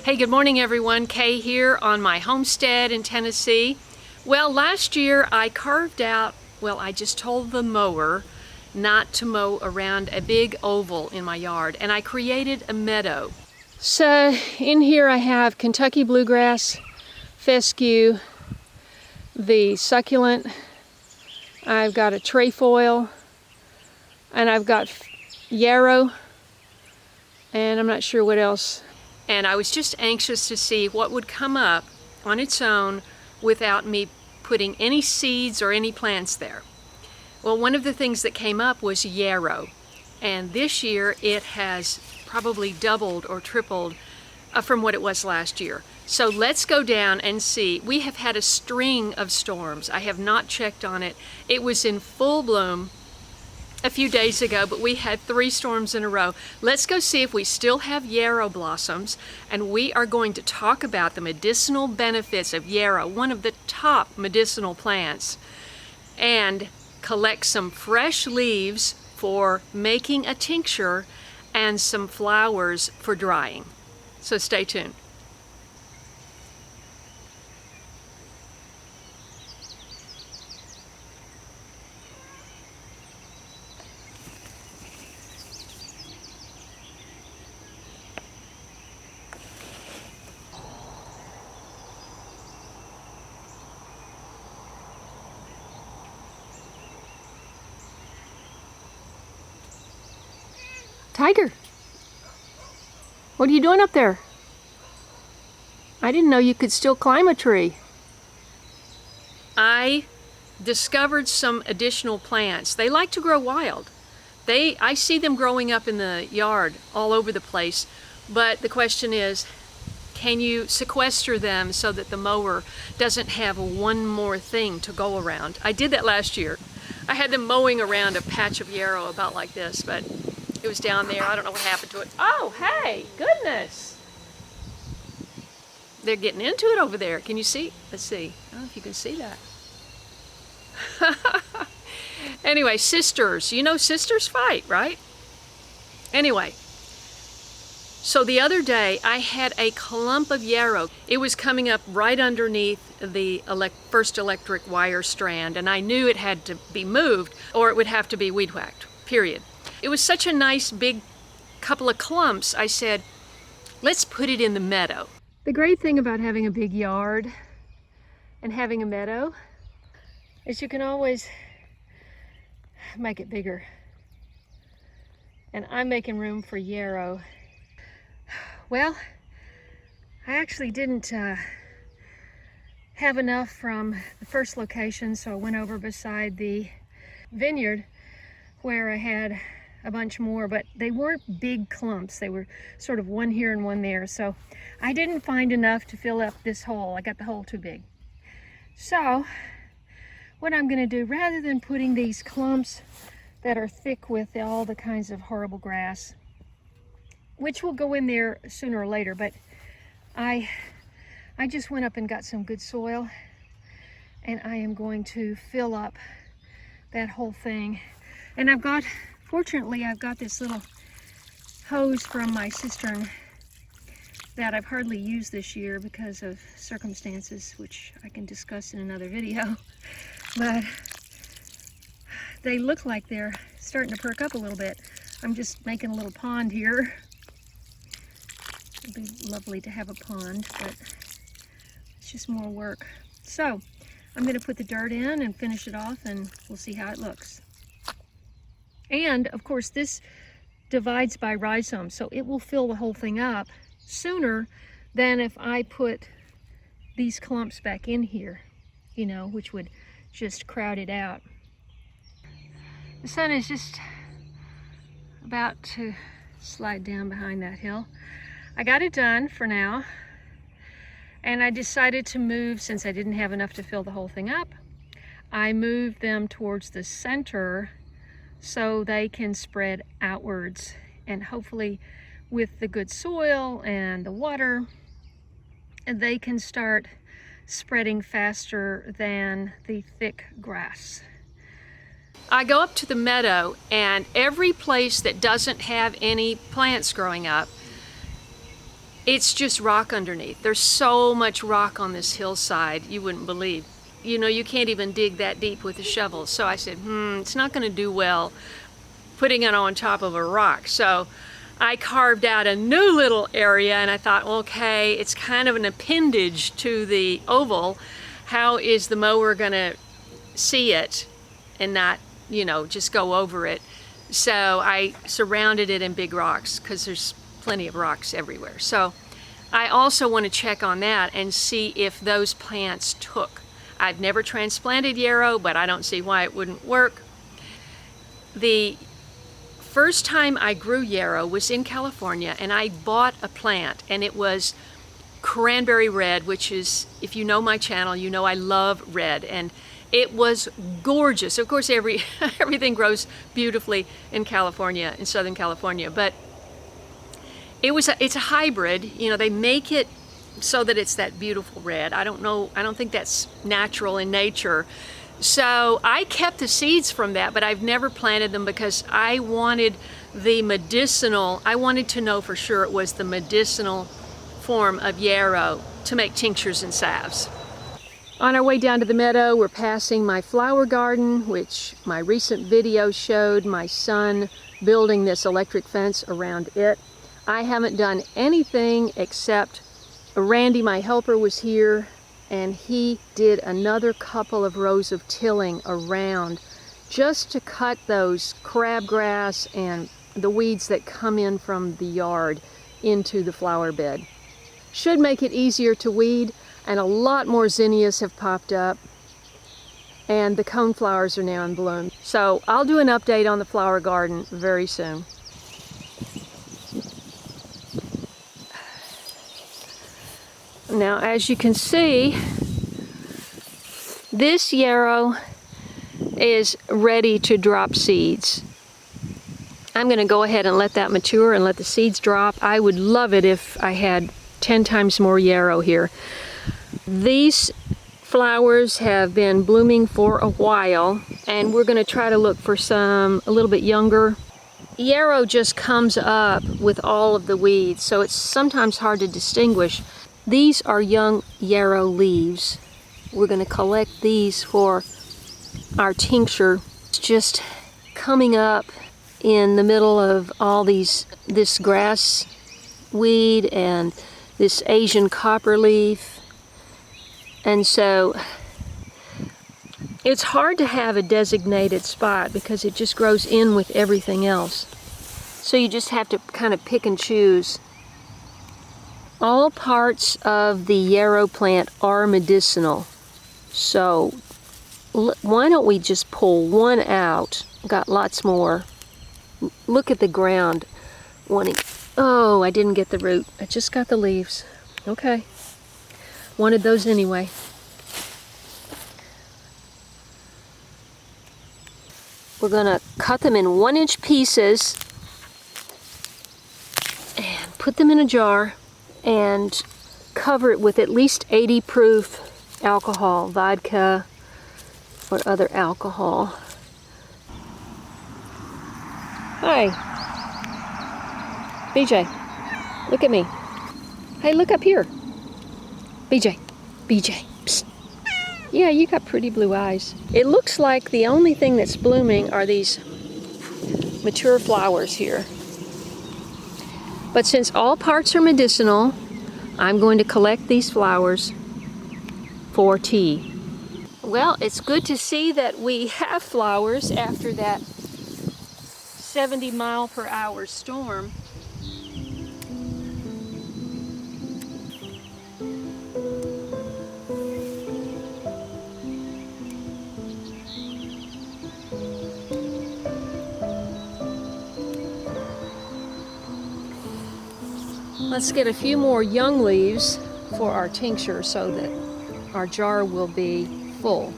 Hey, good morning everyone. Kaye here on my homestead in Tennessee. Well, last year I carved out, I just told the mower not to mow around a big oval in my yard, and I created a meadow. So in here I have Kentucky bluegrass, fescue, the succulent, I've got a trefoil, and I've got yarrow, and I'm not sure what else. And I was just anxious to see what would come up on its own without me putting any seeds or any plants there. Well, one of the things that came up was yarrow. And this year it has probably doubled or tripled from what it was last year. So let's go down and see. We have had a string of storms. I have not checked on it. It was in full bloom a few days ago, but we had 3 storms in a row. Let's go see if we still have yarrow blossoms, and we are going to talk about the medicinal benefits of yarrow, one of the top medicinal plants, and collect some fresh leaves for making a tincture and some flowers for drying. So stay tuned. Tiger, what are you doing up there? I didn't know you could still climb a tree. I discovered some additional plants. They like to grow wild. I see them growing up in the yard all over the place, but the question is, can you sequester them so that the mower doesn't have one more thing to go around? I did that last year. I had them mowing around a patch of yarrow about like this, but it was down there. I don't know what happened to it. Oh, hey, goodness. They're getting into it over there. Can you see? Let's see. I don't know if you can see that. Anyway, sisters. You know sisters fight, right? Anyway, so the other day I had a clump of yarrow. It was coming up right underneath the first electric wire strand, and I knew it had to be moved or it would have to be weed whacked, period. It was such a nice big couple of clumps, I said, let's put it in the meadow. The great thing about having a big yard and having a meadow is you can always make it bigger. And I'm making room for yarrow. Well, I actually didn't have enough from the first location, so I went over beside the vineyard where I had a bunch more, but they weren't big clumps. They were sort of one here and one there. So I didn't find enough to fill up this hole. I got the hole too big. So what I'm gonna do, rather than putting these clumps that are thick with all the kinds of horrible grass, which will go in there sooner or later, but I just went up and got some good soil, and I am going to fill up that whole thing. And fortunately, I've got this little hose from my cistern that I've hardly used this year because of circumstances, which I can discuss in another video. But they look like they're starting to perk up a little bit. I'm just making a little pond here. It'd be lovely to have a pond, but it's just more work. So I'm going to put the dirt in and finish it off, and we'll see how it looks. And of course this divides by rhizome, so it will fill the whole thing up sooner than if I put these clumps back in here, you know, which would just crowd it out. The sun is just about to slide down behind that hill. I got it done for now, and I decided to move, since I didn't have enough to fill the whole thing up, I moved them towards the center so they can spread outwards, and hopefully with the good soil and the water, they can start spreading faster than the thick grass. I go up to the meadow, and every place that doesn't have any plants growing up, it's just rock underneath. There's so much rock on this hillside, you wouldn't believe. You know, you can't even dig that deep with a shovel. So I said, it's not gonna do well putting it on top of a rock. So I carved out a new little area, and I thought, okay, it's kind of an appendage to the oval. How is the mower gonna see it and not, you know, just go over it? So I surrounded it in big rocks, because there's plenty of rocks everywhere. So I also want to check on that and see if those plants took. I've never transplanted yarrow, but I don't see why it wouldn't work. The first time I grew yarrow was in California, and I bought a plant, and it was cranberry red, which is, if you know my channel, you know I love red, and it was gorgeous. Of course, everything grows beautifully in California, in Southern California, but it's a hybrid. You know, they make it so that it's that beautiful red. I don't think that's natural in nature. So I kept the seeds from that, but I've never planted them because I wanted to know for sure it was the medicinal form of yarrow to make tinctures and salves. On our way down to the meadow, we're passing my flower garden, which my recent video showed my son building this electric fence around it. I haven't done anything except Randy, my helper, was here, and he did another couple of rows of tilling around just to cut those crabgrass and the weeds that come in from the yard into the flower bed. Should make it easier to weed, and a lot more zinnias have popped up, and the coneflowers are now in bloom. So I'll do an update on the flower garden very soon. Now, as you can see, this yarrow is ready to drop seeds. I'm going to go ahead and let that mature and let the seeds drop. I would love it if I had 10 times more yarrow here. These flowers have been blooming for a while, and we're going to try to look for some a little bit younger. Yarrow just comes up with all of the weeds, so it's sometimes hard to distinguish. These are young yarrow leaves. We're going to collect these for our tincture. It's just coming up in the middle of all this grass weed and this Asian copperleaf. And so it's hard to have a designated spot because it just grows in with everything else. So you just have to kind of pick and choose. All parts of the yarrow plant are medicinal. So why don't we just pull one out? Got lots more. Look at the ground. Oh, I didn't get the root. I just got the leaves. Okay. Wanted those anyway. We're gonna cut them in 1-inch pieces and put them in a jar and cover it with at least 80 proof alcohol, vodka or other alcohol. Hi. BJ, look at me. Hey, look up here. BJ, psst. Yeah, you got pretty blue eyes. It looks like the only thing that's blooming are these mature flowers here. But since all parts are medicinal, I'm going to collect these flowers for tea. Well, it's good to see that we have flowers after that 70-mile-per-hour storm. Let's get a few more young leaves for our tincture so that our jar will be full.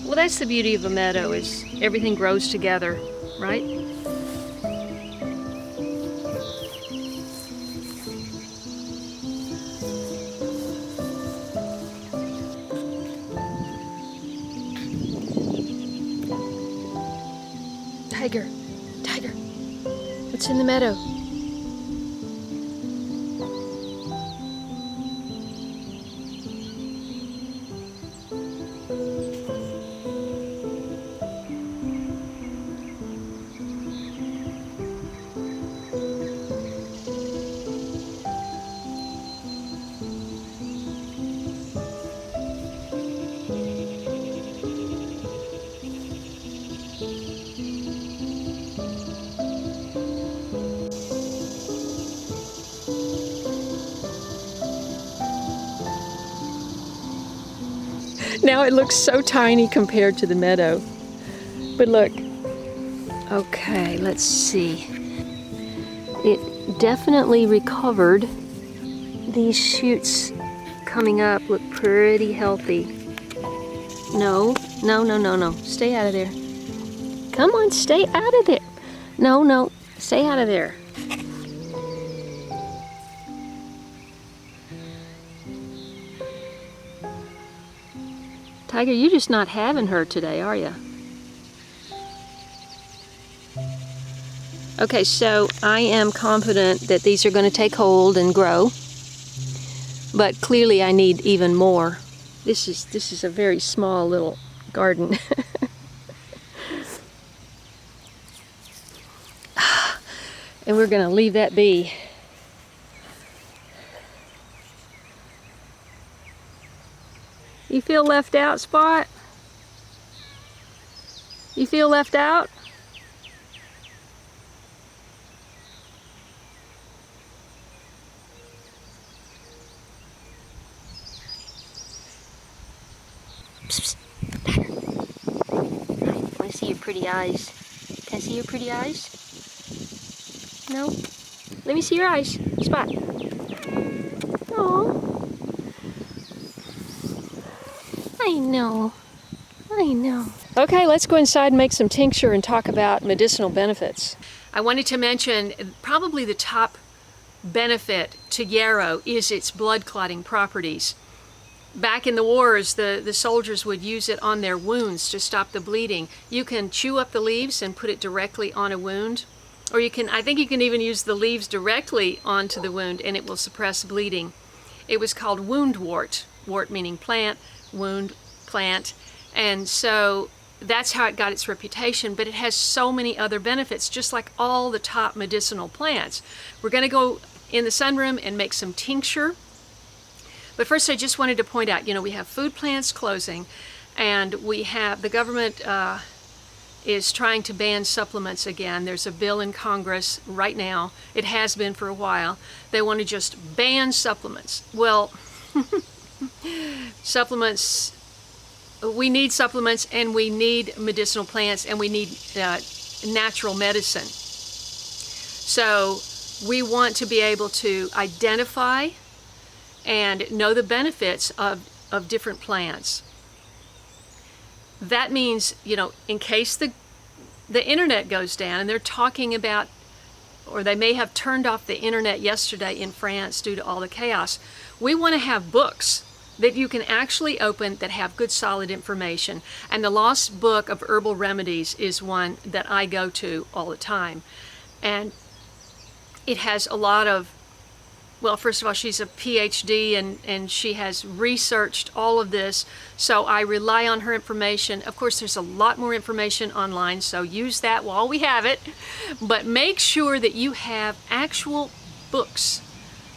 Well, that's the beauty of a meadow, is everything grows together, right? Tiger, Tiger, what's in the meadow? Now it looks so tiny compared to the meadow. But look. Okay, let's see. It definitely recovered. These shoots coming up look pretty healthy. No, no, no, no, no. Stay out of there. Come on, stay out of there. No, no, stay out of there. Tiger, you're just not having her today, are you? Okay, so I am confident that these are going to take hold and grow, but clearly I need even more. This is a very small little garden. And we're going to leave that be. You feel left out, Spot? You feel left out? Psst, psst. I want to see your pretty eyes. Can I see your pretty eyes? No? Let me see your eyes. Spot. Oh. I know. I know. Okay, let's go inside and make some tincture and talk about medicinal benefits. I wanted to mention probably the top benefit to yarrow is its blood clotting properties. Back in the wars, the soldiers would use it on their wounds to stop the bleeding. You can chew up the leaves and put it directly on a wound, or you can, I think you can even use the leaves directly onto the wound and it will suppress bleeding. It was called wound wort, wort meaning plant, wound, plant, and so that's how it got its reputation, but it has so many other benefits, just like all the top medicinal plants. We're going to go in the sunroom and make some tincture. But first I just wanted to point out, you know, we have food plants closing, and we have, the government is trying to ban supplements again. There's a bill in Congress right now. It has been for a while. They want to just ban supplements. Well, supplements, we need supplements, and we need medicinal plants, and we need natural medicine. So we want to be able to identify and know the benefits of different plants. That means, you know, in case the internet goes down, and they're talking about, or they may have turned off the internet yesterday in France due to all the chaos, we want to have books that you can actually open that have good solid information. And the Lost Book of Herbal Remedies is one that I go to all the time. And it has a lot of, well, first of all, she's a PhD and she has researched all of this, so I rely on her information. Of course, there's a lot more information online, so use that while we have it. But make sure that you have actual books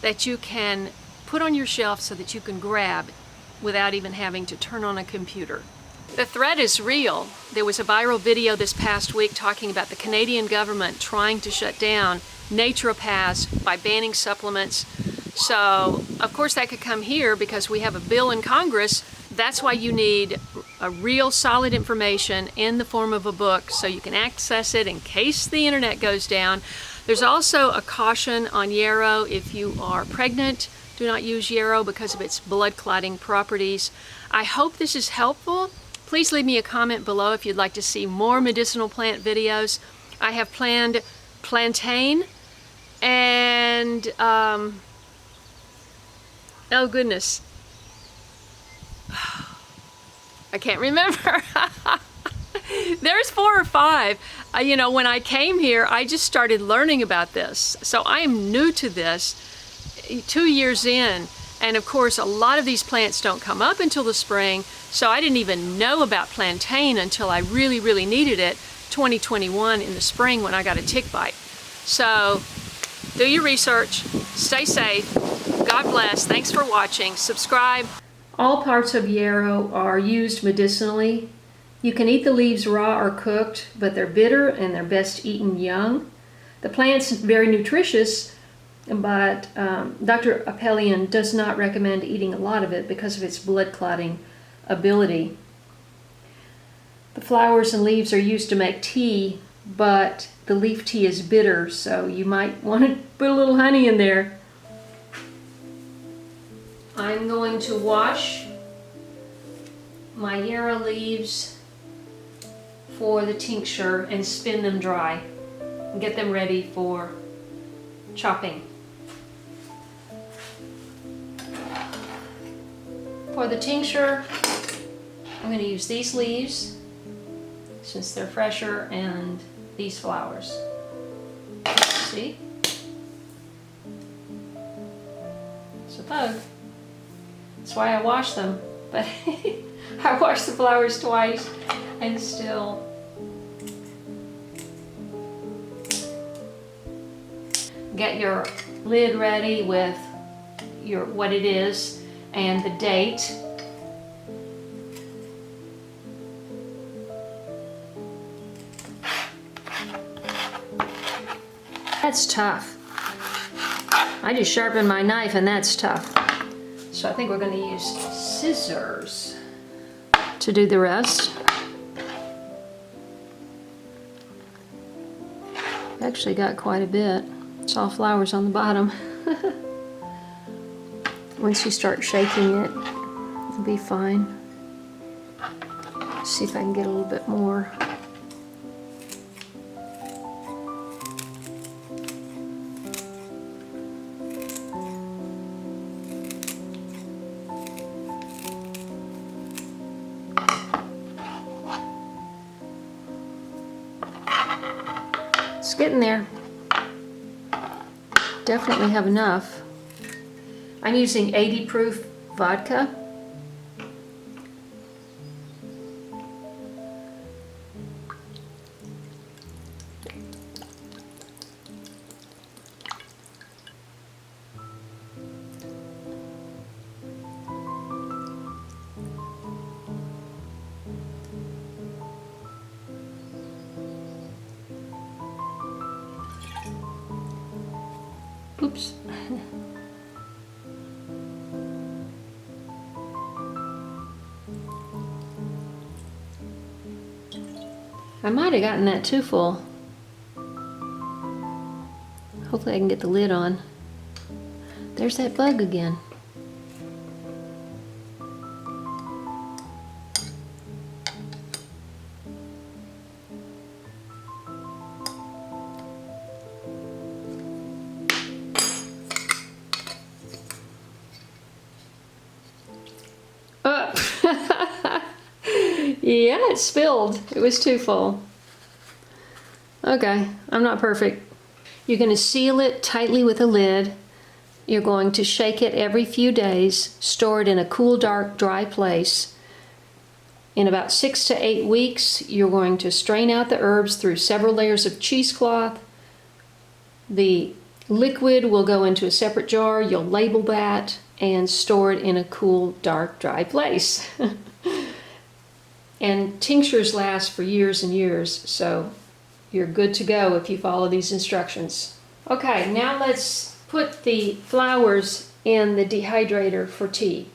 that you can put on your shelf so that you can grab without even having to turn on a computer. The threat is real. There was a viral video this past week talking about the Canadian government trying to shut down naturopaths by banning supplements. So, of course, that could come here because we have a bill in Congress. That's why you need a real solid information in the form of a book so you can access it in case the internet goes down. There's also a caution on yarrow. If you are pregnant, do not use yarrow because of its blood clotting properties. I hope this is helpful. Please leave me a comment below if you'd like to see more medicinal plant videos. I have planned plantain and oh goodness, I can't remember. There's 4 or 5. You know, when I came here, I just started learning about this. So I am new to this, 2 years in. And of course, a lot of these plants don't come up until the spring. So I didn't even know about plantain until I really, really needed it 2021 in the spring when I got a tick bite. So do your research, stay safe, God bless, thanks for watching, subscribe. All parts of yarrow are used medicinally. You can eat the leaves raw or cooked, but they're bitter and they're best eaten young. The plant's very nutritious, but Dr. Apelian does not recommend eating a lot of it because of its blood clotting ability. The flowers and leaves are used to make tea, but the leaf tea is bitter, so you might want to put a little honey in there. I'm going to wash my yarrow leaves for the tincture and spin them dry and get them ready for chopping. For the tincture, I'm going to use these leaves since they're fresher and these flowers. See? It's a bug. That's why I wash them, but I wash the flowers twice and still. Get your lid ready with your what it is and the date. That's tough. I just sharpened my knife and that's tough. So I think we're going to use scissors to do the rest. Actually got quite a bit. It's all flowers on the bottom. Once you start shaking it, it'll be fine. Let's see if I can get a little bit more. It's getting there. Definitely have enough. I'm using 80 proof vodka. Oops. I might have gotten that too full. Hopefully I can get the lid on. There's that bug again. Yeah, it spilled. It was too full. Okay, I'm not perfect. You're going to seal it tightly with a lid. You're going to shake it every few days, store it in a cool, dark, dry place. In about 6 to 8 weeks, you're going to strain out the herbs through several layers of cheesecloth. The liquid will go into a separate jar. You'll label that and store it in a cool, dark, dry place. And tinctures last for years and years, so you're good to go if you follow these instructions. Okay, now let's put the flowers in the dehydrator for tea.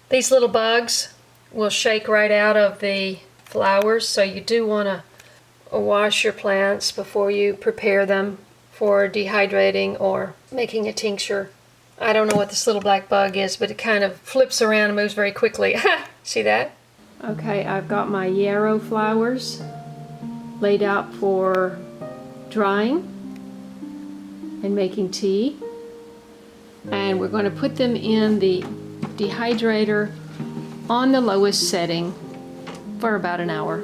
These little bugs will shake right out of the flowers, so you do want to wash your plants before you prepare them for dehydrating or making a tincture. I don't know what this little black bug is, but it kind of flips around and moves very quickly. See that? Okay, I've got my yarrow flowers laid out for drying and making tea. And we're going to put them in the dehydrator on the lowest setting for about an hour.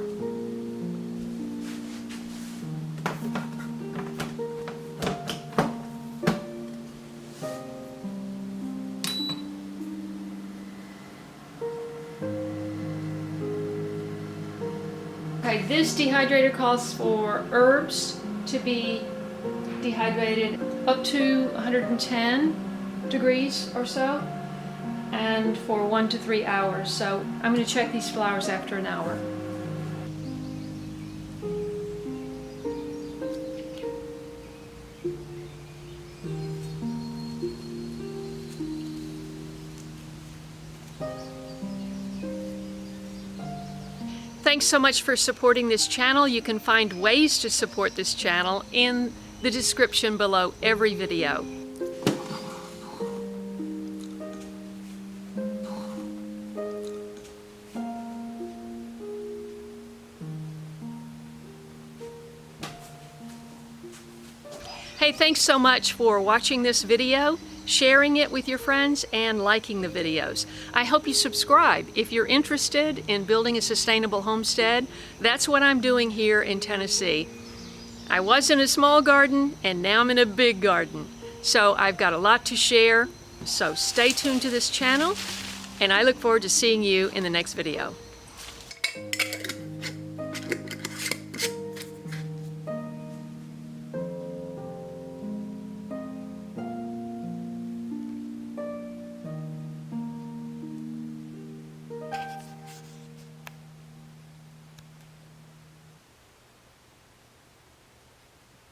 this dehydrator calls for herbs to be dehydrated up to 110 degrees or so, and for 1 to 3 hours. So I'm going to check these flowers after an hour. Thanks so much for supporting this channel. You can find ways to support this channel in the description below every video. Hey, thanks so much for watching this video, sharing it with your friends, and liking the videos. I hope you subscribe if you're interested in building a sustainable homestead. That's what I'm doing here in Tennessee. I was in a small garden and now I'm in a big garden. So I've got a lot to share. So stay tuned to this channel and I look forward to seeing you in the next video.